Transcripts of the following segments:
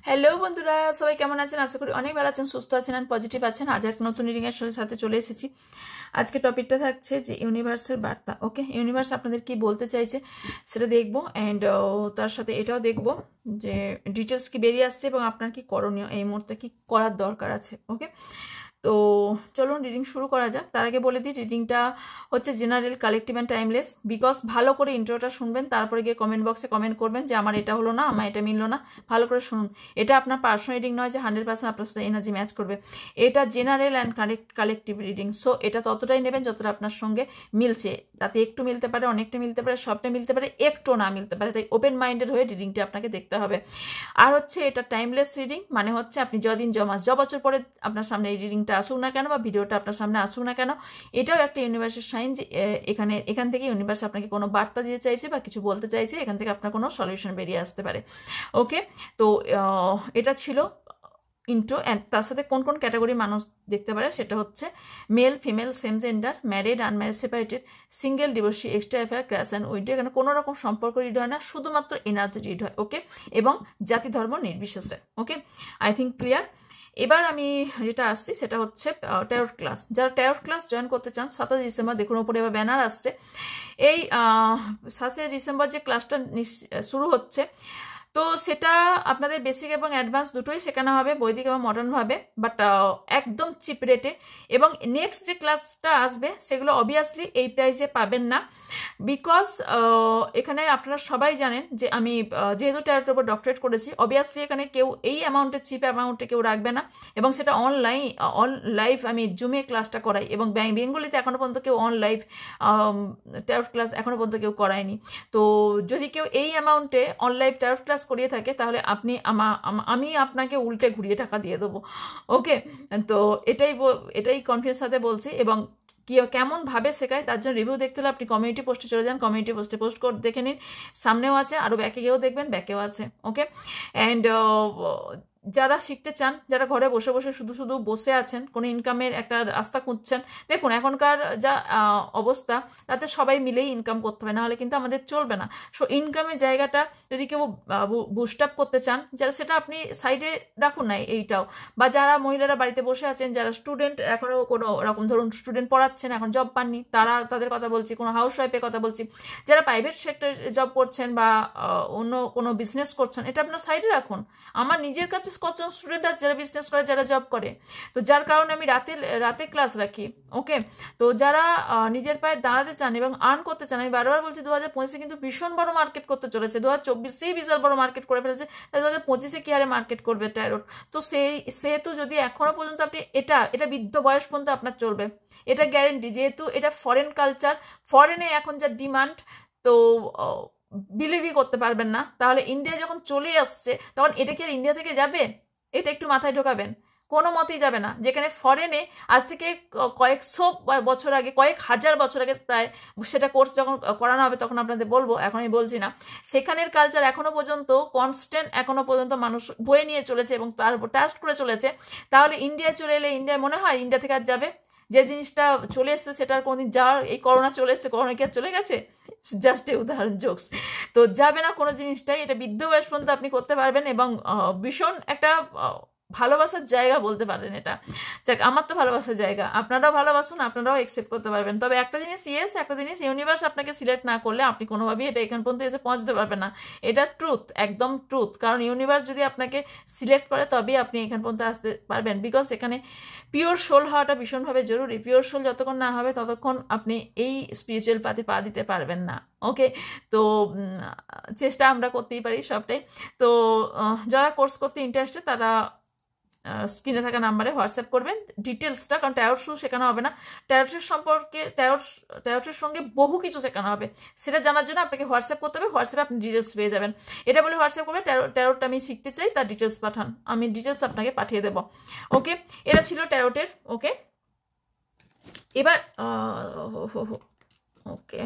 Hello বন্ধুরা, সবাই কেমন আছেন? আশা করি অনেক ভালো আছেন, সুস্থ আছেন আর পজিটিভ আছেন। আজ এক নতুন রিডিং এর সাথে চলে এসেছি। আজকে টপিকটা থাকছে যে ইউনিভার্সের বার্তা। ওকে, ইউনিভার্স আপনাদের কি বলতে চাইছে সেটা দেখবো, অ্যান্ড তার সাথে এটাও দেখবো যে ডিটেলস কি বেরিয়ে আসছে এবং আপনার কি করণীয়, এই মুহূর্তে কি করার দরকার আছে। ওকে, তো চলুন রিডিং শুরু করা যাক। তার আগে বলে দিই, রিডিংটা হচ্ছে general, collective and timeless. Because ভালো করে ইন্ট্রোটা শুনবেন, তারপরে গিয়ে কমেন্ট বক্সে কমেন্ট করবেন যে আমার এটা হলো না, আমার এটা মিললো না। ভালো করে শুনুন। এটা আপনার পার্সোনাল রিডিং নয় যে 100% আপনার সাথে এনার্জি ম্যাচ করবে। এটা general and collective reading. So এটা ততটাই নেবেন যতটা আপনার সঙ্গে মিলছে। তাতে একটু মিলতে পারে, অনেকটা মিলতে পারে, সবটা মিলতে পারে, একটু না মিলতে পারে। তাই ওপেন মাইন্ডেড হয়ে রিডিংটা আপনাকে দেখতে হবে। আর হচ্ছে এটা টাইমলেস রিডিং, মানে হচ্ছে আপনি যদিন মাস বছর পরে আপনার সামনে এই রিডিংটা আসুক না কেন বা ভিডিওটা আপনার সামনে আসুক না কেন, এটাও একটা ইউনিভার্সের সাইন যে এখান থেকে ইউনিভার্স আপনাকে কোনো বার্তা দিতে চাইছে বা কিছু বলতে চাইছে, এখান থেকে আপনার কোনো সলিউশন বেরিয়ে আসতে পারে। ওকে, তো এটা ছিল ইন্ট্রো। অ্যান্ড তার সাথে কোন কোন ক্যাটাগরি মানুষ দেখতে পারে সেটা হচ্ছে male, female, same gender, married, unmarried, separated, single, divorcee, extra affair, crush and widow. এখানে কোনো রকম সম্পর্ক রিড হয় না, শুধুমাত্র এনার্জি রিড হয়। ওকে, এবং জাতি ধর্ম নির্বিশেষে। ওকে, আই থিঙ্ক ক্লিয়ার। এবার আমি যেটা আসছি সেটা হচ্ছে ট্যারট ক্লাস। যারা ট্যারট ক্লাস জয়েন করতে চান 27 ডিসেম্বর, দেখুন ওপরে এবার ব্যানার আসছে। এই 27 ডিসেম্বর যে ক্লাসটা শুরু হচ্ছে, তো সেটা আপনাদের বেসিক এবং অ্যাডভান্স দুটোই শেখানো হবে, বৈদিক এবং মডার্নভাবে, বাট একদম চিপ রেটে। এবং নেক্সট যে ক্লাসটা আসবে সেগুলো অবভিয়াসলি এই প্রাইসে পাবেন না। বিকজ এখানে আপনারা সবাই জানেন যে আমি যেহেতু ট্যারোটের উপর ডক্টরেট করেছি, অবভিয়াসলি এখানে কেউ এই অ্যামাউন্টে, চিপ অ্যামাউন্টে কেউ রাখবে না। এবং সেটা লাইভ আমি জুমে ক্লাসটা করাই, এবং বেঙ্গলিতে এখনো পর্যন্ত কেউ লাইভ ট্যারোট ক্লাস এখনো পর্যন্ত কেউ করায়নি। তো যদি কেউ এই অ্যামাউন্টে লাইভ ট্যারোট ক্লাস করিয়ে থাকে, তাহলে আমি আপনাকে উল্টে ঘুরিয়ে টাকা দিয়ে দেবো। ওকে, তো এটাই কনফিডেন্স সাথে বলছি। এবং কেমন ভাবে শেখায় তার জন্য রিভিউ দেখতে হলে আপনি কমিউনিটি পোস্টে চলে যান, কমিউনিটি পোস্টে পোস্ট করে দেখে নিন। সামনেও আছে, আরও ব্যাকে গিয়েও দেখবেন, ব্যাকেও আছে। ওকে, অ্যান্ড যারা শিখতে চান, যারা ঘরে বসে বসে শুধু শুধু বসে আছেন, কোনো ইনকামের একটা রাস্তা খুঁজছেন, দেখুন এখনকার যা অবস্থা, তাতে সবাই মিলেই ইনকাম করতে হবে, নাহলে কিন্তু আমাদের চলবে না। সো ইনকামের জায়গাটা যদি কেউ বুস্ট আপ করতে চান, যারা, সেটা আপনি সাইডে রাখুন না এইটাও। বা যারা মহিলারা বাড়িতে বসে আছেন, যারা স্টুডেন্ট, এখনও কোনো রকম ধরুন স্টুডেন্ট পড়াচ্ছেন, এখন জব পাননি, তাদের কথা বলছি, কোনো হাউস ওয়াইফের কথা বলছি। যারা প্রাইভেট সেক্টর জব করছেন বা অন্য কোনো বিজনেস করছেন, এটা আপনার সাইডে রাখুন। আমার নিজের কাছে কতজন স্টুডেন্ট আছে যারা বিজনেস করে, যারা জব করে। তো যার কারণে আমি রাতে ক্লাস রাখি। ওকে, তো যারা নিজের পায়ে দাঁড়াতে চান এবং আর্ন করতে চান, আমি বারবার বলছি 2025 কিন্তু ভীষণ বড় মার্কেট করতে চলেছে। 2024 বিশাল বড় মার্কেট করে ফেলেছে, তাই 2025 কি হারে মার্কেট করবে ট্যারোট। তো সেহেতু যদি এখনো পর্যন্ত আপনি এটা বৃদ্ধ বয়স পর্যন্ত আপনার চলবে, এটা গ্যারেন্টি। যেহেতু এটা ফরেন কালচার, ফরেনে এখন যা ডিমান্ড, তো বিলিভই করতে পারবেন না। তাহলে ইন্ডিয়া যখন চলে আসছে, তখন এটা কি আর ইন্ডিয়া থেকে যাবে? এটা একটু মাথায় ঢোকাবেন, কোনো মতেই যাবে না। যেখানে ফরেনে আজ থেকে কয়েকশো বছর আগে, কয়েক হাজার বছর আগে প্রায়, সেটা কোর্স যখন করানো হবে তখন আপনাদের বলবো, এখন আমি বলছি না। সেখানের কালচার এখনো পর্যন্ত কনস্ট্যান্ট, এখনো পর্যন্ত মানুষ বয়ে নিয়ে চলেছে এবং তার উপর ট্রাস্ট করে চলেছে। তাহলে ইন্ডিয়ায় চলে এলে ইন্ডিয়ায় মনে হয় ইন্ডিয়া থেকে আর যাবে? যে জিনিসটা চলে এসছে সেটার কোনোদিন যাওয়ার, এই করোনা চলে এসছে, করোনা কি আর চলে গেছে? জাস্ট এ উদাহরণ, জোকস। তো যাবে না কোনো জিনিসটাই। এটা বৃদ্ধ বয়স পর্যন্ত আপনি করতে পারবেন, এবং ভীষণ একটা ভালোবাসার জায়গা বলতে পারেন এটা। যাক, আমার তো ভালোবাসার জায়গা, আপনারাও ভালোবাসুন, আপনারাও অ্যাকসেপ্ট করতে পারবেন। তবে একটা জিনিস একটা জিনিস, ইউনিভার্স আপনাকে সিলেক্ট না করলে আপনি কোনোভাবেই এটা এখান পর্যন্ত এসে পৌঁছতে পারবেন না। এটা ট্রুথ, একদম ট্রুথ। কারণ ইউনিভার্স যদি আপনাকে সিলেক্ট করে তবেই আপনি এখান পর্যন্ত আসতে পারবেন। বিকজ এখানে পিওর সোল হওয়াটা ভীষণভাবে জরুরি। পিওর সোল যতক্ষণ না হবে ততক্ষণ আপনি এই স্পিরিচুয়াল পাথে পা দিতে পারবেন না। ওকে, তো চেষ্টা আমরা করতেই পারি সবটাই। তো যারা কোর্স করতে ইন্টারেস্টেড, তারা স্ক্রিনে থাকা নাম্বারে হোয়াটসঅ্যাপ করবেন ডিটেলসটা। কারণ ট্যারোট শুধু শেখানো হবে না, ট্যারোটের সম্পর্কে, ট্যারোটের সঙ্গে বহু কিছু শেখানো হবে। সেটা জানার জন্য আপনাকে হোয়াটসঅ্যাপ করতে হবে। হোয়াটসঅ্যাপে আপনি ডিটেলস পেয়ে যাবেন। এটা বলে হোয়াটসঅ্যাপ করবে ট্যারোটটা আমি শিখতে চাই, তার ডিটেলস পাঠান, আমি ডিটেলস আপনাকে পাঠিয়ে দেবো। ওকে, এটা ছিল ট্যারোটের। ওকে, এবার ওকে,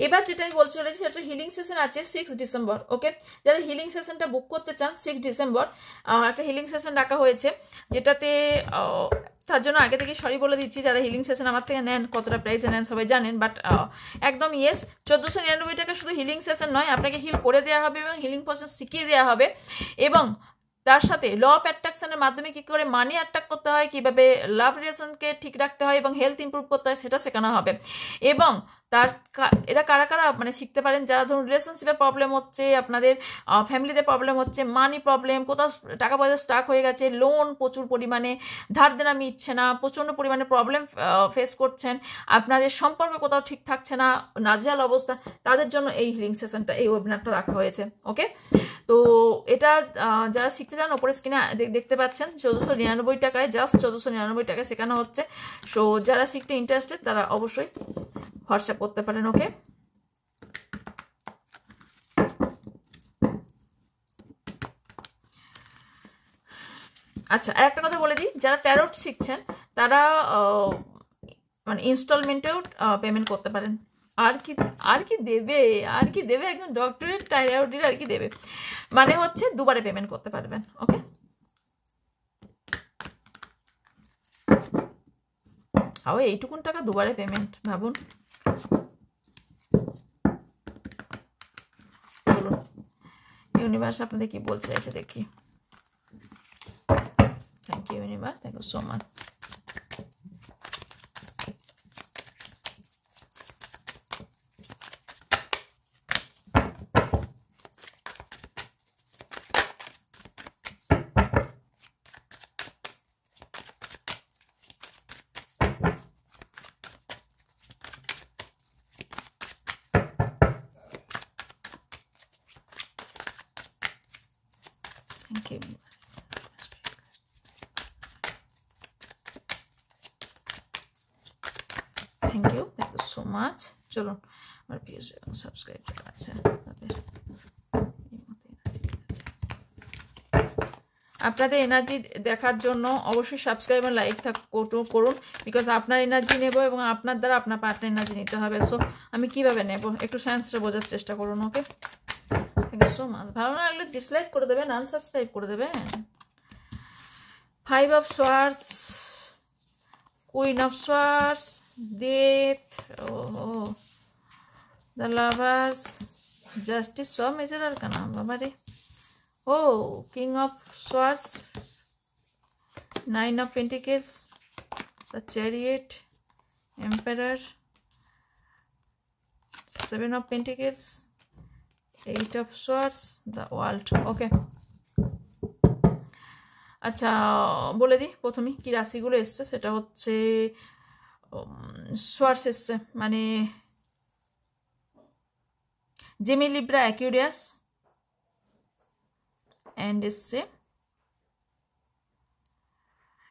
এবার যেটা আমি বলতে চলেছি সেটা হিলিং সেশন আছে 6 ডিসেম্বর। ওকে, যারা হিলিং সেশনটা বুক করতে চান, 6 ডিসেম্বর একটা হিলিং সেশন রাখা হয়েছে, যেটাতে তার জন্য আগে থেকে সরি বলে দিচ্ছি, যারা হিলিং সেশন আমার থেকে নেন, কতটা প্রাইসে নেন সবাই জানেন, বাট একদম ইয়েস, 1499 টাকা শুধু হিলিং সেশন নয়, আপনাকে হিল করে দেওয়া হবে এবং হিলিং প্রসেস শিখিয়ে দেওয়া হবে। এবং তার সাথে ল অফ অ্যাট্রাকশনের মাধ্যমে কী করে মানি অ্যাট্রাক্ট করতে হয়, কীভাবে লাভ রিলেশনকে ঠিক রাখতে হয় এবং হেলথ ইমপ্রুভ করতে হয় সেটা শেখানো হবে। এবং তার এরা কারা কারা মানে শিখতে পারেন, যারা ধরুন রিলেশনশিপে প্রবলেম হচ্ছে, আপনাদের ফ্যামিলিতে প্রবলেম হচ্ছে, মানি প্রবলেম, কোথাও টাকা পয়সা স্টাক হয়ে গেছে, লোন প্রচুর পরিমাণে ধার দেনা মিটছে না, প্রচণ্ড পরিমাণে প্রবলেম ফেস করছেন, আপনাদের সম্পর্ক কোথাও ঠিক থাকছে না, নাজেহাল অবস্থা, তাদের জন্য এই হিলিং সেশনটা, এই ওয়েবিনারটা রাখা হয়েছে। ওকে, তো এটা যারা শিখতে চান ওপরে স্ক্রিনে দেখতে পাচ্ছেন 1499 টাকায়, জাস্ট 1499 টাকায় শেখানো হচ্ছে। সো যারা শিখতে ইন্টারেস্টেড তারা অবশ্যই হোয়াটসঅ্যাপ করতে পারেন। ওকে, আচ্ছা আর একটা কথা বলে দিই, যারা ট্যারোট শিখছেন তারা মানে ইনস্টলমেন্টেও পেমেন্ট করতে পারেন। আর কি দেবে একজন ডক্টরেট টাইরয়েডের, আর কি দেবে মানে হচ্ছে দুবারে পেমেন্ট করতে পারবেন। ওকে, আও এইটুকুন টাকা দুবারে পেমেন্ট, ভাবুন। বলুন ইউনিভার্স আপনাদের কি বলতে চাইছে দেখি। Thank you universe, thank you so much. Thank you. Thank you so much. চলুন আমার ভিউজ এবং সাবস্ক্রাইব করা আছে তাদের আপনাদের এনার্জি দেখার জন্য অবশ্যই সাবস্ক্রাইব আর লাইক করুন, বিকজ আপনার এনার্জি নেব এবং আপনার দ্বারা আপনার পার্টনার এনার্জি নিতে হবে। সো আমি কিভাবে নেব একটু সায়েন্সটা বোঝার চেষ্টা করুন। ওকে, থ্যাংক ইউ সো মাচ। ভালো না লাগলে ডিসলাইক করে দেবেন, আনসাবস্ক্রাইব করে দেবেন। 5 of Swords, Queen of Swords, Death, the Lovers, Justice, সব মেজর আরকানা বাবারে। King of Swords, 9 of Pentacles, the Chariot, Emperor, 7 of Pentacles, 8 of Swords, the World. ওকে, আচ্ছা বলে দিই প্রথমেই কি রাশিগুলো এসছে। সেটা হচ্ছে সোয়ার্স এসছে, মানে জেমি, লিব্রা, অ্যাকুরিয়াস, অ্যান্ড এসছে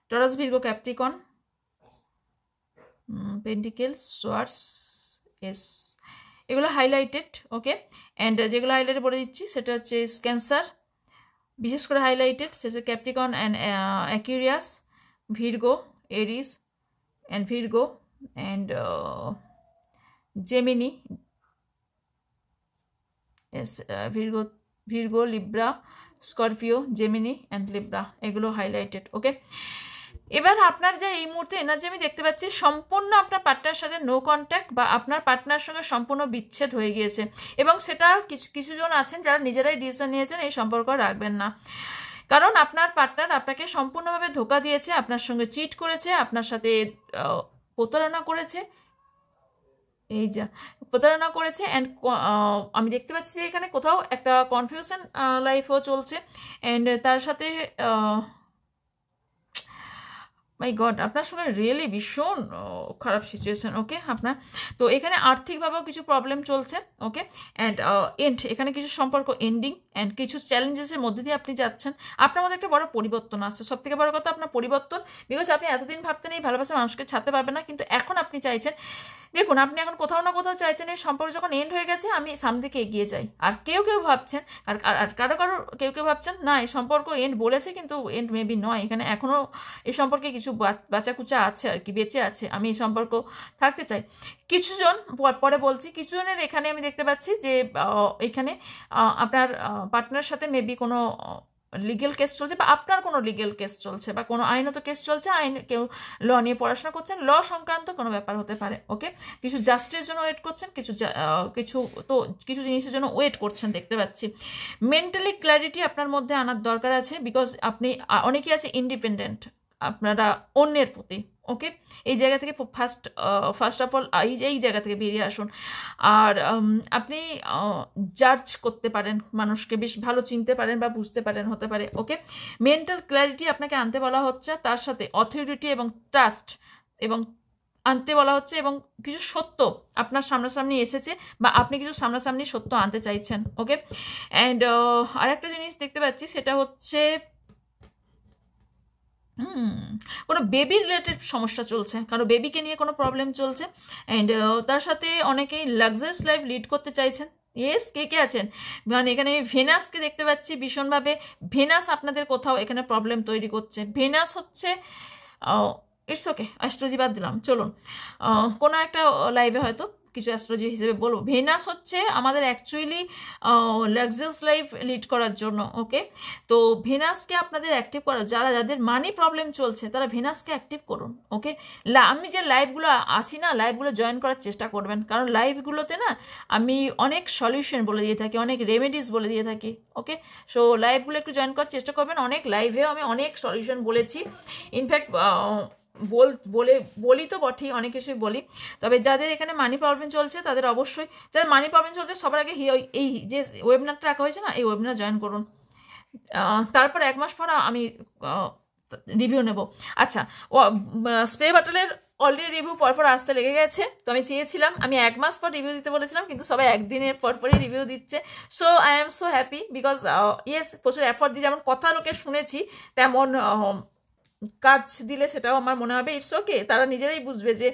Taurus, Virgo, Capricorn, pentacles, swords ace, এগুলো হাইলাইটেড। ওকে, অ্যান্ড যেগুলো হাইলাইটেড বলে দিচ্ছি সেটা হচ্ছে ক্যান্সার, বিশেষ করে হাইলাইটেড সেটা Capricorn and Aquarius, Virgo, Aries and Virgo, and Gemini, Virgo, Libra, Scorpio, Gemini and Libra, এগুলো হাইলাইটেড। ওকে, এবার আপনার যে এই মুহূর্তে এনার্জি আমি দেখতে পাচ্ছি সম্পূর্ণ আপনার পার্টনারের সাথে নো কন্ট্যাক্ট বা আপনার পার্টনারের সঙ্গে সম্পূর্ণ বিচ্ছেদ হয়ে গিয়েছে, এবং সেটা কিছুজন আছেন যারা নিজেরাই ডিসিশন নিয়েছেন এই সম্পর্ক রাখবেন না, কারণ আপনার পার্টনার আপনাকে সম্পূর্ণভাবে ধোঁকা দিয়েছে, আপনার সঙ্গে চিট করেছে, আপনার সাথে প্রতারণা করেছে, এই যা প্রতারণা করেছে। অ্যান্ড আমি দেখতে পাচ্ছি যে এখানে কোথাও একটা কনফিউশন লাইফও চলছে, অ্যান্ড তার সাথে মাই গড আপনার সঙ্গে রিয়েলি ভীষণ খারাপ সিচুয়েশন। ওকে, আপনার তো এখানে আর্থিকভাবেও কিছু প্রবলেম চলছে। ওকে, অ্যান্ড এন্ড এখানে কিছু সম্পর্ক এন্ডিং অ্যান্ড কিছু চ্যালেঞ্জেসের মধ্যে দিয়ে আপনি যাচ্ছেন। আপনার মধ্যে একটা বড় পরিবর্তন আসছে, সব থেকে বড় কথা আপনার পরিবর্তন, বিকজ আপনি এতদিন ভাবতেন এই ভালোবাসা মানুষকে ছাড়তে পারবেন না, কিন্তু এখন আপনি চাইছেন, দেখুন আপনি এখন কোথাও না কোথাও চাইছেন এই সম্পর্ক যখন এন্ড হয়ে গেছে আমি সামনে দিকে এগিয়ে যাই। আর কেউ ভাবছেন আর কারো কেউ ভাবছেন না এই সম্পর্ক এন্ড বলেছে কিন্তু এন্ড মেবি নয়, এখানে এখনও এই সম্পর্কে কিছু বাঁচাকুচা আছে আর কি, বেঁচে আছে, আমি এই সম্পর্ক থাকতে চাই। কিছুজন পরে বলছি, কিছুজনের এখানে আমি দেখতে পাচ্ছি যে এখানে আপনার পার্টনারের সাথে মেবি কোনো লিগেল কেস চলছে বা আপনার কোনো লিগেল কেস চলছে বা কোনো আইনত কেস চলছে, কেউ ল নিয়ে পড়াশোনা করছেন, ল সংক্রান্ত কোনো ব্যাপার হতে পারে। ওকে, কিছু জাস্টিসের জন্য ওয়েট করছেন, কিছু জিনিসের জন্য ওয়েট করছেন দেখতে পাচ্ছি। মেন্টালি ক্ল্যারিটি আপনার মধ্যে আনার দরকার আছে, বিকজ আপনি অনেকেই আছে ইন্ডিপেন্ডেন্ট আপনারা অন্যের প্রতি। ওকে, এই জায়গা থেকে ফার্স্ট অফ অল এই জায়গা থেকে বেরিয়ে আসুন। আর আপনি জাজ করতে পারেন, মানুষকে বেশ ভালো চিনতে পারেন বা বুঝতে পারেন হতে পারে। ওকে, মেন্টাল ক্ল্যারিটি আপনাকে আনতে বলা হচ্ছে, তার সাথে অথরিটি এবং ট্রাস্ট এবং আনতে বলা হচ্ছে, এবং কিছু সত্য আপনার সামনাসামনি এসেছে বা আপনি কিছু সামনাসামনি সত্য আনতে চাইছেন। ওকে, অ্যান্ড আরেকটা জিনিস দেখতে পাচ্ছি, সেটা হচ্ছে কোনো বেবি রিলেটেড সমস্যা চলছে, কারণ বেবিকে নিয়ে কোনো প্রবলেম চলছে। অ্যান্ড তার সাথে অনেকেই লাক্সারিয়াস লাইফ লিড করতে চাইছেন। ইয়েস, কে কে আছেন? মানে এখানে আমি ভেনাসকে দেখতে পাচ্ছি ভীষণভাবে। ভেনাস আপনাদের কোথাও এখানে প্রবলেম তৈরি করছে। ভেনাস হচ্ছে ইটস ওকে, অ্যাস্ট্রোলজি বাদ দিলাম, চলুন কোনো একটা লাইভে হয়তো কিছু অ্যাস্ট্রোলজি হিসেবে বলবো। ভেনাস হচ্ছে আমাদের অ্যাকচুয়ালি লাক্সারিয়াস লাইফ লিড করার জন্য। ওকে, তো ভেনাসকে আপনাদের অ্যাক্টিভ করা, যাদের মানি প্রবলেম চলছে তারা ভেনাসকে অ্যাক্টিভ করুন। ওকে, আমি যে লাইভগুলো আসি না, লাইভগুলো জয়েন করার চেষ্টা করবেন, কারণ লাইভগুলোতে না আমি অনেক সলিউশন বলে দিয়ে থাকি, অনেক রেমেডিস বলে দিয়ে থাকি। ওকে, সো লাইভগুলো একটু জয়েন করার চেষ্টা করবেন। অনেক লাইভেও আমি অনেক সলিউশন বলেছি, ইনফ্যাক্ট বলি তো বটেই, অনেক কিছুই বলি। তবে যাদের এখানে মানি প্রবলেম চলছে তাদের অবশ্যই, যাদের মানি প্রবলেম চলছে সবার আগে এই যে ওয়েবিনারটা রাখা হয়েছে না, এই ওয়েবিনার জয়েন করুন। তারপর 1 মাস পর আমি রিভিউ নেব। আচ্ছা, স্প্রে বটলের অলরেডি রিভিউ পরপর আসতে লেগে গেছে। তো আমি চেয়েছিলাম, আমি 1 মাস পর রিভিউ দিতে বলেছিলাম, কিন্তু সবাই একদিনের পরপরই রিভিউ দিচ্ছে। So I am so happy, because yes, প্রচুর এফোর্ট দিয়ে যেমন কথা লোকে শুনেছি, তেমন কাজ দিলে সেটাও আমার মনে হবে ইটস ওকে, তারা নিজেরাই বুঝবে যে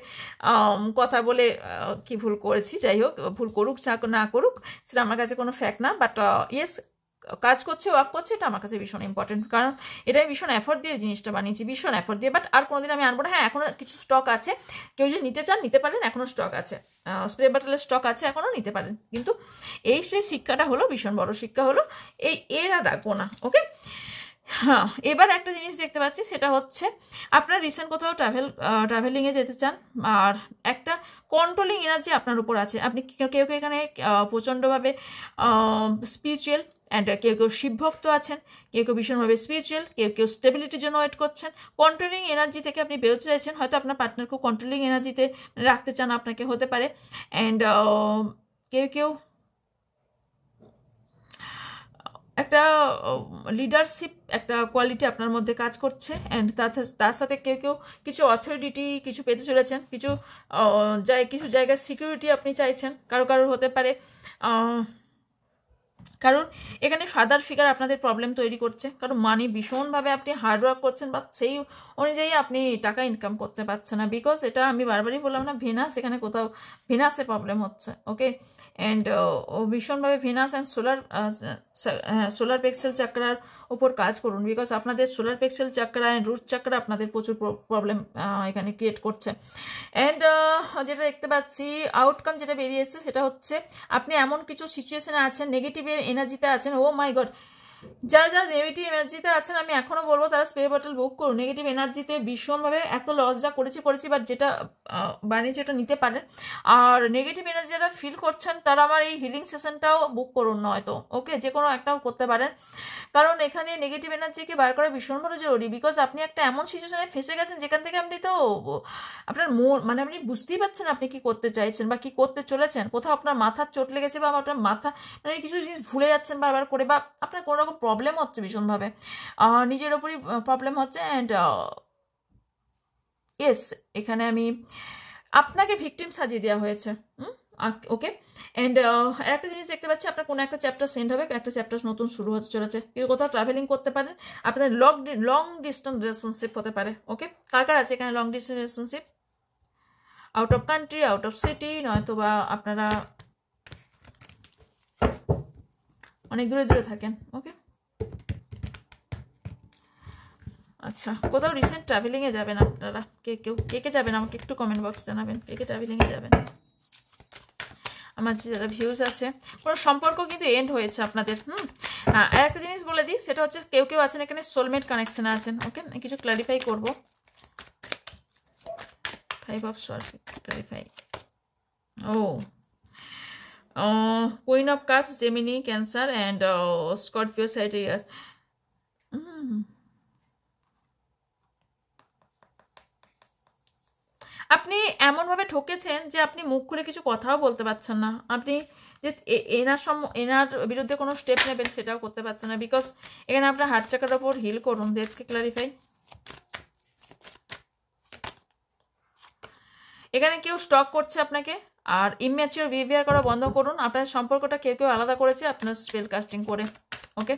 কথা বলে কি ভুল করেছি। যাই হোক, ভুল করুক না করুক সেটা আমার কাছে কোনো ফ্যাক্ট না, বাট ইয়েস, কাজ করছে, ওয়ার্ক করছে, এটা আমার কাছে ভীষণ ইম্পর্টেন্ট, কারণ এটাই ভীষণ এফোর্ট দিয়ে জিনিসটা বানিয়েছি, ভীষণ এফোর্ট দিয়ে। বাট আর কোনোদিন আমি আনবো না। হ্যাঁ, এখনও কিছু স্টক আছে, কেউ যদি নিতে চান নিতে পারেন, এখনও স্টক আছে, স্প্রে বটলের স্টক আছে, এখনও নিতে পারেন। কিন্তু এই সেই শিক্ষাটা হলো, ভীষণ বড় শিক্ষা হলো, এর আর রাখবো না। ওকে, হ্যাঁ, এবার একটা জিনিস দেখতে পাচ্ছি, সেটা হচ্ছে আপনার রিসেন্ট কোথাও ট্রাভেলিংয়ে যেতে চান, আর একটা কন্ট্রোলিং এনার্জি আপনার উপর আছে। আপনি কেউ এখানে প্রচণ্ডভাবে স্পিরিচুয়াল, অ্যান্ড কেউ শিবভক্ত আছেন, কেউ ভীষণভাবে স্পিরিচুয়াল, কেউ স্টেবিলিটির জন্য ওয়েট করছেন। কন্ট্রোলিং এনার্জি থেকে আপনি বেরোতে চাইছেন, হয়তো আপনার পার্টনারকেও কন্ট্রোলিং এনার্জিতে রাখতে চান, আপনাকে হতে পারে। অ্যান্ড কেউ একটা লিডারশিপ একটা কোয়ালিটি আপনার মধ্যে কাজ করছে, অ্যান্ড তার সাথে কেউ কিছু অথরিটি কিছু পেতে চলেছেন, কিছু জায়গায় সিকিউরিটি আপনি চাইছেন, কারোর হতে পারে। কারণ এখানে ফাদার ফিগার আপনাদের প্রবলেম তৈরি করছে, কারণ মানি ভীষণভাবে আপনি হার্ডওয়ার্ক করছেন, বা সেই অনুযায়ী আপনি টাকা ইনকাম করতে পারছেন না, বিকজ এটা আমি বারবারই বললাম না, ভেনাস এখানে কোথাও ভেনাসে প্রবলেম হচ্ছে। ওকে, অ্যান্ড ভীষণভাবে ভেনাস অ্যান্ড সোলার প্লেক্সাস চাকরার উপর কাজ করুন, বিকজ আপনাদের solar plexus chakra and root chakra আপনাদের প্রচুর প্রবলেম এখানে ক্রিয়েট করছে। অ্যান্ড যেটা দেখতে পাচ্ছি, আউটকাম যেটা বেরিয়ে এসছে, সেটা হচ্ছে আপনি এমন কিছু সিচুয়েশনে আছেন, নেগেটিভ এনার্জিতে আছেন। ও মাই গড, যারা নেগেটিভ এনার্জিতে আছেন, আমি এখনও বলবো তারা স্প্রে বটল বুক করুন। নেগেটিভ এনার্জিতে ভীষণভাবে এত লস যা করেছি, বাট যেটা বানিয়েছি ওটা নিতে পারেন। আর নেগেটিভ এনার্জি যারা ফিল করছেন, তারা আমার এই হিলিং সেশনটাও বুক করুন, নয়তো ওকে, যে কোনো একটাও করতে পারেন, কারণ এখানে নেগেটিভ এনার্জিকে বার করা ভীষণভাবে জরুরি। বিকজ আপনি একটা এমন সিচুয়েশনে ফেসে গেছেন যেখান থেকে আপনি তো আপনার মানে আপনি বুঝতেই পারছেন আপনি কি করতে চাইছেন বা কি করতে চলেছেন। কোথাও আপনার মাথার চোট লেগেছে, বা আপনার মাথা মানে কিছু জিনিস ভুলে যাচ্ছেন বারবার করে, বা আপনার কোনো রকম প্রবলেম হচ্ছে ভীষণভাবে, নিজের ওপরই প্রবলেম হচ্ছে। অ্যান্ড ইয়েস, এখানে আমি আপনাকে ভিকটিম সাজিয়ে দেওয়া হয়েছে। ওকে, অ্যান্ড একটা জিনিস দেখতে পাচ্ছি, আপনার কোনো একটা চ্যাপ্টার সেন্ড হবে, একটা চ্যাপ্টার নতুন শুরু হতে চলেছে। কেউ কোথাও ট্রাভেলিং করতে পারেন, আপনাদের লং ডিস্টেন্স রিলেশনশিপ হতে পারে। ওকে, কার আছে এখানে long distance relationship? Out of country, out of city, নয়তো বা আপনারা অনেক দূরে থাকেন। ওকে, আচ্ছা, কোথাও রিসেন্ট ট্রাভেলিংয়ে যাবেন আপনারা, কে যাবেন আমাকে একটু কমেন্ট বক্স জানাবেন, কে ট্রাভেলিংয়ে যাবেন। আমার যারা ভিউজ আছে, কোনো সম্পর্ক কিন্তু এন্ড হয়েছে আপনাদের। হ্যাঁ, আর একটা জিনিস বলে দিই, সেটা হচ্ছে কেউ কেউ আছেন এখানে সোলমেট কানেকশনে আছেন। ওকে, কিছু ক্লারিফাই করব। 5 of Swords clarify. Queen of Cups, Gemini, Cancer and Scorpio, Sagittarius. আপনি এমনভাবে ঠকেছেন যে আপনি মুখ খুলে কিছু কথাও বলতে পারছেন না। আপনি যে এনার বিরুদ্ধে কোনো স্টেপ নেবেন সেটাও করতে পারছেন না, বিকজ এখানে আপনার হার্ট চাকার ওপর হিল করুন। ডেথকে ক্লারিফাই। এখানে কেউ স্টক করছে আপনাকে, আর ইম্যাচিওর বিহেভিয়ার করা বন্ধ করুন। আপনাদের সম্পর্কটা কেউ কেউ আলাদা করেছে আপনার স্পেল কাস্টিং করে। ওকে,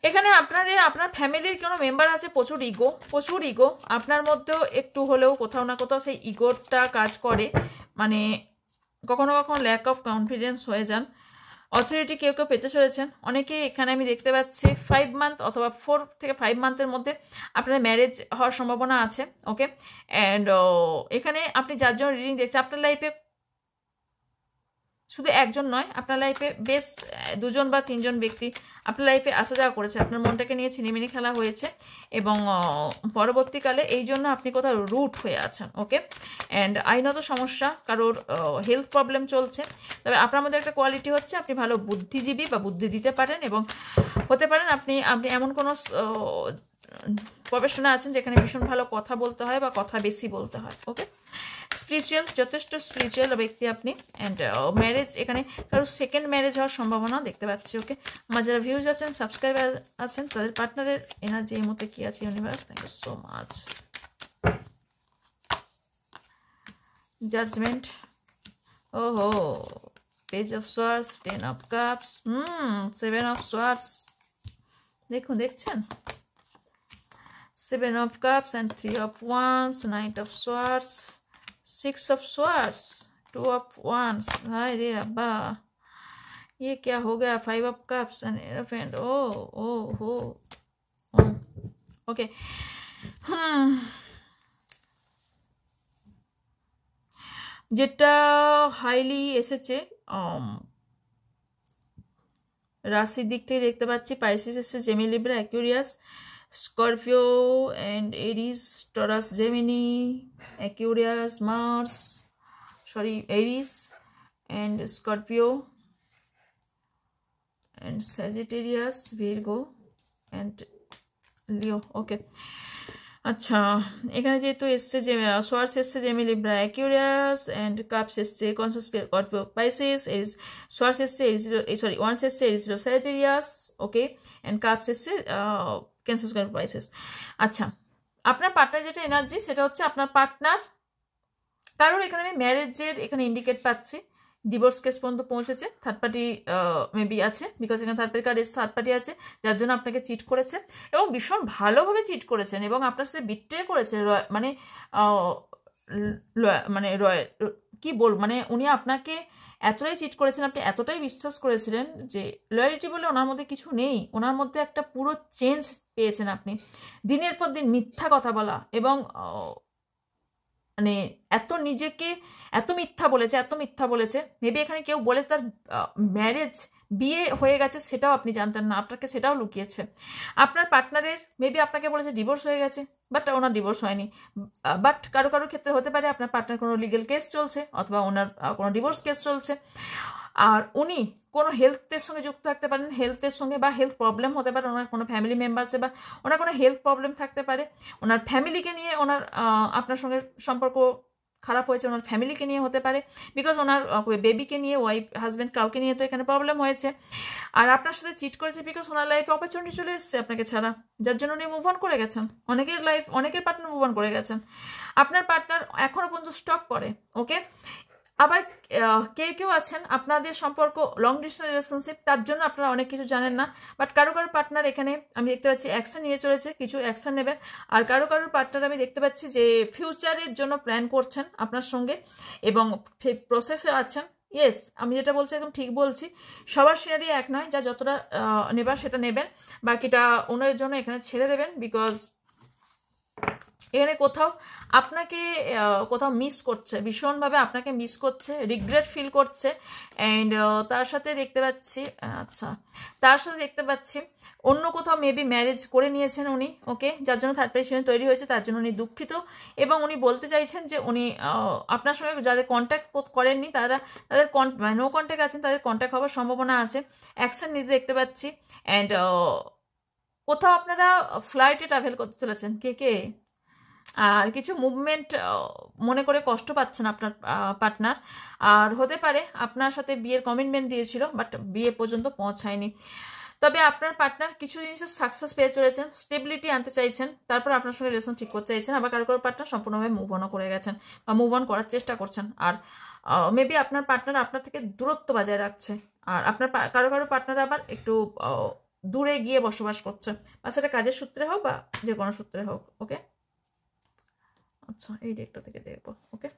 এখানে আপনার ফ্যামিলির কোনো মেম্বার আছে প্রচুর ইগো আপনার মধ্যেও একটু হলেও কোথাও না কোথাও সেই ইগোটা কাজ করে, মানে কখনো কখনো ল্যাক অফ কনফিডেন্স হয়ে যান। অথরিটি কেউ কেউ পেতে চলেছেন। অনেকে এখানে আমি দেখতে পাচ্ছি 5 মান্থ অথবা 4 থেকে 5 মান্থের মধ্যে আপনার ম্যারেজ হওয়ার সম্ভাবনা আছে। ওকে, অ্যান্ড এখানে আপনি যার জন্য রিডিং দেখছেন, আপনার লাইফে শুধু একজন নয়, আপনার লাইফে বেশ 2জন বা 3জন ব্যক্তি আপনার লাইফে আসা যাওয়া করেছে, আপনার মনটাকে নিয়ে ছিনিমিনি খেলা হয়েছে, এবং পরবর্তীকালে এই জন্য আপনি কোথাও রুট হয়ে আছেন। ওকে, অ্যান্ড আইনত সমস্যা, কারোর হেলথ প্রবলেম চলছে। তবে আপনার মধ্যে একটা কোয়ালিটি হচ্ছে আপনি ভালো বুদ্ধিজীবী বা বুদ্ধি দিতে পারেন, এবং হতে পারেন আপনি এমন কোনো প্রফেশনে আছেন যেখানে ভীষণ ভালো কথা বলতে হয় বা কথা বেশি বলতে হয়। ওকে, স্পিরিচুয়াল, যথেষ্ট স্পিরিচুয়াল ব্যক্তি আপনি। অ্যান্ড ম্যারেজ, এখানে কারো সেকেন্ড ম্যারেজ হওয়ার সম্ভাবনা দেখতে পাচ্ছি। ওকে, আমার যারা ভিউজ আছেন, সাবস্ক্রাইবার আছেন, তাদের পার্টনারের এনার্জি এই মুহূর্তে কি আছে universe? Thank you so much. Judgement, ওহো, page of swords, 10 of cups, 7 of swords, দেখছেন 7 of Cups and 3 of Wands, Knight of Swords, 6 of Swords, 2 of Wands. हाय रे अब्बा, ये क्या हो गया? 5 of Cups and Hierophant. हो ओके। যেটা হাইলি এসেছে রাশির দিক থেকে দেখতে পাচ্ছি, পাইসিস এসেছে, জেমি, Libra, Aquarius, Scorpio and Aries, Taurus, Gemini, Aquarius, Aries and Scorpio and Sagittarius, Virgo and Leo. Okay, আচ্ছা, এখানে যেহেতু এসছে যে সোয়ার্স এসছে, Jamie, Libra, Aquarius and cups এসছে, কনসাস, স্করপিও, পাইসিস, এরিস, সোয়ার্স এসছে, ওয়ান্স এসছে, এরিস, স্যাজিটেরিয়াস। ওকে, অ্যান্ড কাপস এসছে, ক্যান্সার, স্করপিও, পাইসিস। আচ্ছা, আপনার পার্টনার যেটা এনার্জি, সেটা হচ্ছে আপনার পার্টনার কারোর এখানে আমি ম্যারেজের এখানে ইন্ডিকেট পাচ্ছি, ডিভোর্স কেস পর্যন্ত পৌঁছেছে, থার্ড পার্টি মেবি আছে, বিকজ এখানে third party card third party আছে, যার জন্য আপনাকে চিট করেছে এবং ভীষণ ভালোভাবে চিট করেছেন, এবং আপনার সাথে বিট্রে করেছে, কি বলবো, মানে উনি আপনাকে এতটাই চিট করেছেন, আপনি এতটাই বিশ্বাস করেছিলেন যে লয়ালিটি বলে ওনার মধ্যে কিছু নেই, ওনার মধ্যে একটা পুরো চেঞ্জ পেয়েছেন আপনি। দিনের পর দিন মিথ্যা কথা বলা, এবং মানে নিজেকে এত মিথ্যা বলেছে, মেবি এখানে কেউ বলে তার বিয়ে হয়ে গেছে, সেটাও আপনি জানতেন না, আপনাকে সেটাও লুকিয়েছে। আপনার পার্টনারের মেবি আপনাকে বলেছে ডিভোর্স হয়ে গেছে, বাট ওনার ডিভোর্স হয়নি, বাট কারো ক্ষেত্রে হতে পারে আপনার পার্টনার কোনো লিগেল কেস চলছে, অথবা ওনার কোনো ডিভোর্স কেস চলছে, আর উনি কোনো হেলথের সঙ্গে যুক্ত থাকতে পারেন, হেলথের সঙ্গে, বা হেলথ প্রবলেম হতে পারে ওনার কোনো ফ্যামিলি মেম্বার্সে, বা ওনার কোনো হেলথ প্রবলেম থাকতে পারে, ওনার ফ্যামিলিকে নিয়ে ওনার আপনার সঙ্গে সম্পর্ক খারাপ হয়েছে, ওনার ফ্যামিলিকে নিয়ে হতে পারে, বিকজ ওনার বেবিকে নিয়ে, ওয়াইফ, হাজব্যান্ড, কাউকে নিয়ে তো এখানে প্রবলেম হয়েছে, আর আপনার সাথে চিট করেছে বিকজ ওনার লাইফে অপরচুনিটি চলে এসেছে আপনাকে ছাড়া, যার জন্য উনি মুভ অন করে গেছেন। অনেকের পার্টনার মুভ অন করে গেছেন, আপনার পার্টনার এখনো পর্যন্ত স্টক করে। ওকে, আবার কেউ আছেন আপনাদের সম্পর্ক লং ডিস্টেন্স রিলেশনশিপ, তার জন্য আপনারা অনেক কিছু জানেন না, বাট কারো পার্টনার এখানে আমি দেখতে পাচ্ছি অ্যাকশন নিয়ে চলেছে, কিছু অ্যাকশন নেবেন, আর কারো পার্টনার আমি দেখতে পাচ্ছি যে ফিউচারের জন্য প্ল্যান করছেন আপনার সঙ্গে, এবং প্রসেসে আছেন। ইয়েস, আমি যেটা বলছি একদম ঠিক বলছি, সবার সিনারি এক নয়, যা যতটা নেবার সেটা নেবেন, বাকিটা ওনার জন্য এখানে ছেড়ে দেবেন, বিকজ এখানে কোথাও আপনাকে কোথাও মিস করছে, ভীষণভাবে আপনাকে মিস করছে, রিগ্রেট ফিল করছে। অ্যান্ড তার সাথে দেখতে পাচ্ছি, আচ্ছা, তার সাথে দেখতে পাচ্ছি অন্য কোথাও মেবি ম্যারেজ করে নিয়েছেন উনি, ওকে, যার জন্য থার্ড পার্টি তৈরি হয়েছে, তার জন্য উনি দুঃখিত। এবং উনি বলতে চাইছেন যে উনি আপনার সঙ্গে যাদের কন্ট্যাক্ট করেননি তাদের নো কন্ট্যাক্ট আছেন, তাদের কন্ট্যাক্ট হওয়ার সম্ভাবনা আছে, অ্যাকশন নিতে দেখতে পাচ্ছি। অ্যান্ড কোথাও আপনারা ফ্লাইটে ট্রাভেল করতে চলেছেন কে কে, আর কিছু মুভমেন্ট মনে করে কষ্ট পাচ্ছেন আপনার পার্টনার। আর হতে পারে আপনার সাথে বিয়ের কমিটমেন্ট দিয়েছিল, বাট বিয়ে পর্যন্ত পৌঁছায়নি। তবে আপনার পার্টনার কিছু জিনিসের সাকসেস পেয়ে চলেছেন, স্টেবিলিটি আনতে চাইছেন, তারপর আপনার সঙ্গে রিলেশন ঠিক করতে চাইছেন। আবার কারো কারো পার্টনার সম্পূর্ণভাবে মুভ অনও করে গেছেন বা মুভ অন করার চেষ্টা করছেন। আর মেবি আপনার পার্টনার আপনার থেকে দূরত্ব বজায় রাখছে, আর আপনার কারো কারো পার্টনার আবার একটু দূরে গিয়ে বসবাস করছে, বা সেটা কাজের সূত্রে হোক বা যে কোনো সূত্রে হোক, ওকে। আচ্ছা, এই ডেটটা থেকে দেখবো, ওকে।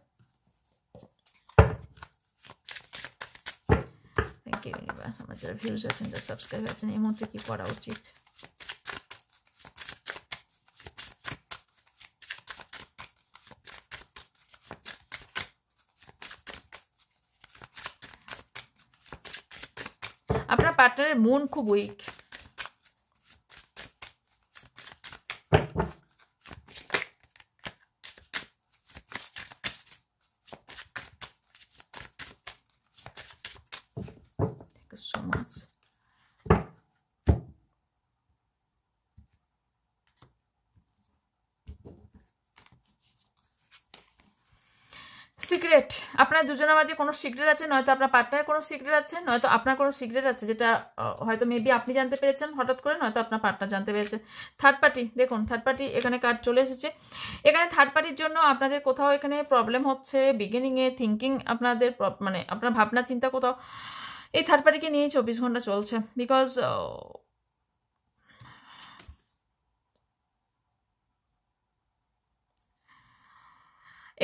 Thank you universe. আমার যারা ভিউজ আছেন, যারা সাবস্ক্রাইব আছেন, এই মুহূর্তে কি করা উচিত? আপনার পার্টনারের মন খুব উইক, so much. সিক্রেট, আপনার দুজনের মাঝে কোনো সিক্রেট আছে, নয়তো আপনার পার্টনারের কোনো সিক্রেট আছে, নয়তো আপনার কোনো সিক্রেট আছে, যেটা হয়তো মেবি আপনি জানতে পেরেছেন হঠাৎ করে, নয়তো আপনার পার্টনার জানতে পেরেছে। থার্ড পার্টি, দেখুন থার্ড পার্টি এখানে কার্ড চলে এসেছে। এখানে থার্ড পার্টির জন্য আপনাদের কোথাও এখানে প্রবলেম হচ্ছে, বিগিনিংয়ে থিঙ্কিং আপনাদের মানে আপনার ভাবনা চিন্তা কোথাও এই থার্ড পার্টিকে নিয়েই 24 ঘন্টা চলছে। বিকজ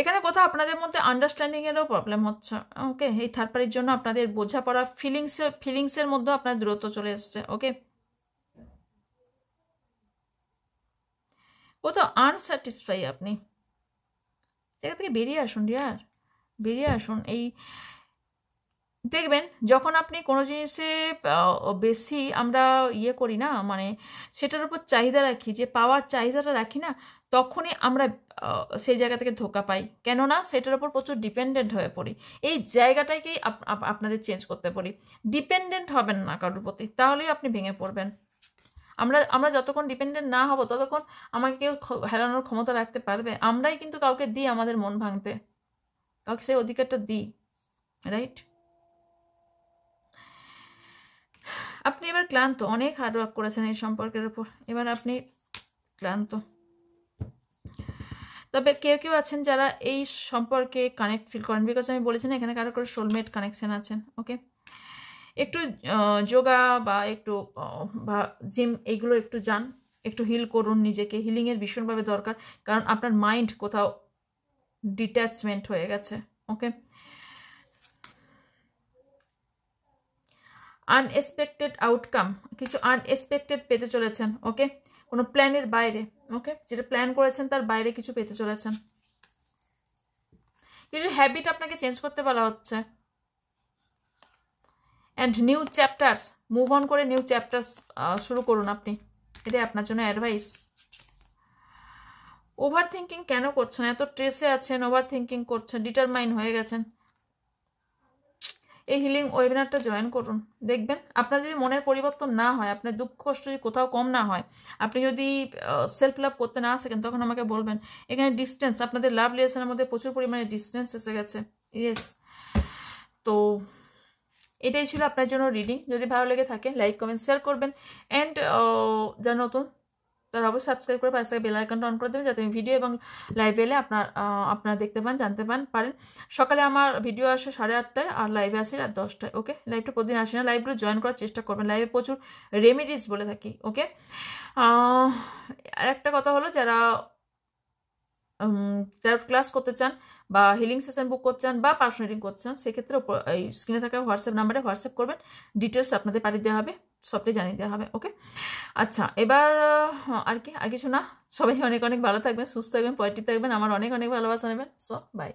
এখানে কোথাও আপনাদের মধ্যে আন্ডারস্ট্যান্ডিংয়েরও প্রবলেম হচ্ছে, ওকে। এই থার্ড পার্টির জন্য আপনাদের বোঝাপড়া ফিলিংসের মধ্যেও আপনার দূরত্ব চলে এসছে, ওকে। কোথাও আনস্যাটিসফাই আপনি, জায়গা থেকে বেরিয়ে আসুন ডিয়ার, বেরিয়ে আসুন। এই দেখবেন যখন আপনি কোনো জিনিসে বেশি আমরা ইয়ে করি না, মানে সেটার উপর চাহিদা রাখি, যে পাওয়ার চাহিদাটা রাখি না, তখনই আমরা সেই জায়গা থেকে ধোকা পাই। কেননা সেটার উপর প্রচুর ডিপেন্ডেন্ট হয়ে পড়ি। এই জায়গাটাকেই আপনাদের চেঞ্জ করতে পারি। ডিপেন্ডেন্ট হবেন না কারোর প্রতি, তাহলেই আপনি ভেঙে পড়বেন। আমরা যতক্ষণ ডিপেন্ডেন্ট না হব, ততক্ষণ আমাকে কেউ হেরানোর ক্ষমতা রাখতে পারবে? আমরাই কিন্তু কাউকে দিই আমাদের মন ভাঙতে, কাউকে সেই অধিকারটা দিই, রাইট? আপনি এবার ক্লান্ত, অনেক হার্ডওয়ার্ক করেছেন এই সম্পর্কের উপর, এবার আপনি ক্লান্ত। তবে কেউ কেউ আছেন যারা এই সম্পর্কে কানেক্ট ফিল করেন, বিকজ আমি বলেছি না এখানে কারো কারো সোলমেট কানেকশন আছেন, ওকে। একটু যোগা বা একটু বা জিম এইগুলো একটু যান, একটু হিল করুন নিজেকে। হিলিংয়ের ভীষণভাবে দরকার, কারণ আপনার মাইন্ড কোথাও ডিট্যাচমেন্ট হয়ে গেছে, ওকে। আনএক্সপেক্টেড আউটকাম, কিছু আনএক্সপেক্টেড পেতে চলেছেন, ওকে। কোনো প্ল্যানের বাইরে, ওকে, যেটা প্ল্যান করেছেন তার বাইরে কিছু পেতে চলেছেন। কিছু হ্যাবিট আপনাকে চেঞ্জ করতে বলা হচ্ছে। And new chapters, move on করে নিউ চ্যাপ্টার্স শুরু করুন আপনি, এটাই আপনার জন্য অ্যাডভাইস। ওভার থিঙ্কিং কেন করছেন? এত স্ট্রেসে আছেন, ওভার থিঙ্কিং করছেন, ডিটারমাইন হয়ে গেছেন। এই হিলিং ওয়েবিনারটা জয়েন করুন, দেখবেন আপনার যদি মনের পরিবর্তন না হয়, আপনার দুঃখ কষ্ট যদি কোথাও কম না হয়, আপনি যদি সেলফ লাভ করতে না শেখেন, তখন আমাকে বলবেন। এখানে ডিস্টেন্স, আপনাদের লাভ রিলেশনের মধ্যে প্রচুর পরিমাণে ডিস্টেন্স এসে গেছে, ইয়েস। তো এটাই ছিল আপনার জন্য রিডিং। যদি ভালো লেগে থাকে লাইক কমেন্ট শেয়ার করবেন। অ্যান্ড যারা নতুন তারা অবশ্যই সাবস্ক্রাইব করে পাশে বেল আইকনটা অন করে দেবেন, যাতে আমি ভিডিও এবং লাইভে এলে আপনারা দেখতে পান, জানতে পারেন। সকালে আমার ভিডিও আসে 8:30টায়, আর লাইভে আসি রাত 10টায়, ওকে। লাইভটা প্রতিদিন আসে না, লাইভগুলো জয়েন করার চেষ্টা করবেন। লাইভে প্রচুর রেমেডিস বলে থাকি, ওকে। আর একটা কথা হলো, যারা ট্যারোট ক্লাস করতে চান বা হিলিং সেশন বুক করতে চান বা পার্সোনাল রিডিং করতে চান, সেক্ষেত্রে এই স্ক্রিনে থাকা হোয়াটসঅ্যাপ নাম্বারে হোয়াটসঅ্যাপ করবেন, ডিটেলস আপনাদের পাঠিয়ে দেওয়া হবে। সবটাই জানিয়ে দেওয়া হবে। ওকে, আচ্ছা এবার আর কি, আর কিছু না। সবাই অনেক অনেক ভালো থাকবেন, সুস্থ থাকবেন, পজিটিভ থাকবেন, আমার অনেক অনেক ভালোবাসা নেবেন। So by.